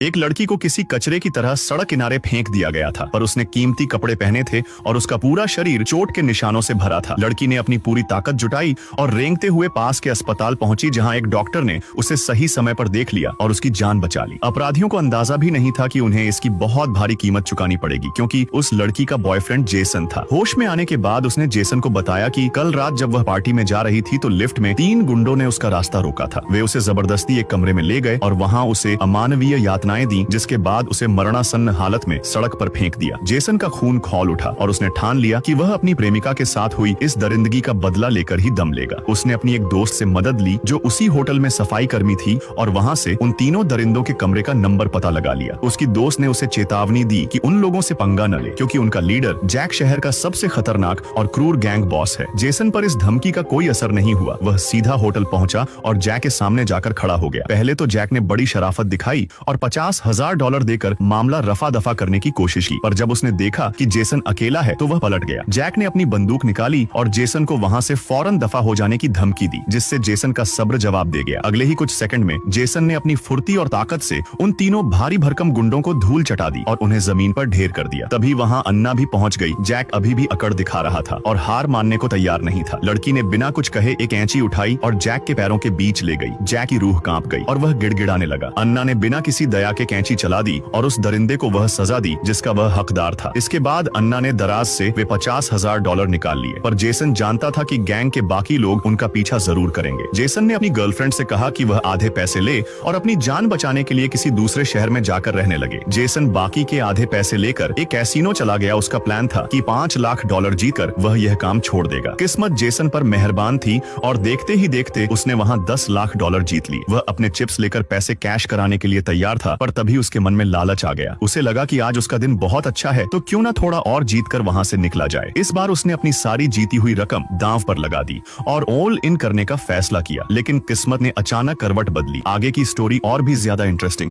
एक लड़की को किसी कचरे की तरह सड़क किनारे फेंक दिया गया था, पर उसने कीमती कपड़े पहने थे और उसका पूरा शरीर चोट के निशानों से भरा था। लड़की ने अपनी पूरी ताकत जुटाई और रेंगते हुए पास के अस्पताल पहुंची, जहां एक डॉक्टर ने उसे सही समय पर देख लिया और उसकी जान बचा ली। अपराधियों को अंदाजा भी नहीं था कि उन्हें इसकी बहुत भारी कीमत चुकानी पड़ेगी, क्योंकि उस लड़की का बॉयफ्रेंड जेसन था। होश में आने के बाद उसने जेसन को बताया कि कल रात जब वह पार्टी में जा रही थी तो लिफ्ट में 3 गुंडों ने उसका रास्ता रोका था। वे उसे जबरदस्ती एक कमरे में ले गए और वहां उसे अमानवीय यातनाएं दी, जिसके बाद उसे मरणासन्न हालत में सड़क पर फेंक दिया। जेसन का खून खौल उठा और उसने ठान लिया कि वह अपनी प्रेमिका के साथ हुई इस दरिंदगी का बदला लेकर ही दम लेगा। उसने अपनी एक दोस्त से मदद ली जो उसी होटल में सफाई कर्मी थी और वहां से उन तीनों दरिंदों के कमरे का नंबर पता लगा लिया। उसकी दोस्त ने उसे चेतावनी दी कि उन लोगों से पंगा न ले, क्योंकि उनका लीडर जैक शहर का सबसे खतरनाक और क्रूर गैंग बॉस है। जेसन पर इस धमकी का कोई असर नहीं हुआ। वह सीधा होटल पहुंचा और जैक के सामने जाकर खड़ा हो गया। पहले तो जैक ने बड़ी शराफत दिखाई और $50,000 देकर मामला रफा दफा करने की कोशिश की, पर जब उसने देखा कि जेसन अकेला है तो वह पलट गया। जैक ने अपनी बंदूक निकाली और जेसन को वहां से फौरन दफा हो जाने की धमकी दी, जिससे जेसन का सब्र जवाब दे गया। अगले ही कुछ सेकंड में जेसन ने अपनी फुर्ती और ताकत से उन तीनों भारी भरकम गुंडों को धूल चटा दी और उन्हें जमीन पर ढेर कर दिया। तभी वहां अन्ना भी पहुंच गई। जैक अभी भी अकड़ दिखा रहा था और हार मानने को तैयार नहीं था। लड़की ने बिना कुछ कहे एक कैंची उठाई और जैक के पैरों के बीच ले गई। जैक की रूह कांप गई और वह गिड़गिड़ाने लगा। अन्ना ने बिना किसी दया के कैंची चला दी और उस दरिंदे को वह सजा दी जिसका वह हकदार था। इसके बाद अन्ना ने दराज से वे $50,000 निकाल लिए, पर जेसन जानता था कि गैंग के बाकी लोग उनका पीछा जरूर करेंगे। जेसन ने अपनी गर्लफ्रेंड से कहा कि वह आधे पैसे ले और अपनी जान बचाने के लिए किसी दूसरे शहर में जाकर रहने लगे। जेसन बाकी के आधे पैसे लेकर एक कैसीनो चला गया। उसका प्लान था कि $5 लाख जीतकर वह यह काम छोड़ देगा। किस्मत जेसन पर मेहरबान थी और देखते ही देखते उसने वहां $10 लाख जीत ली। वह अपने चिप्स लेकर पैसे कैश कराने के लिए तैयार था, पर तभी उसके मन में लालच आ गया। उसे लगा कि आज उसका दिन बहुत अच्छा है, तो क्यों ना थोड़ा और जीतकर वहां से निकला जाए। इस बार उसने अपनी सारी जीती हुई रकम दांव पर लगा दी और ऑल इन करने का फैसला किया। लेकिन किस्मत ने अचानक करवट बदली। आगे की स्टोरी और भी ज्यादा इंटरेस्टिंग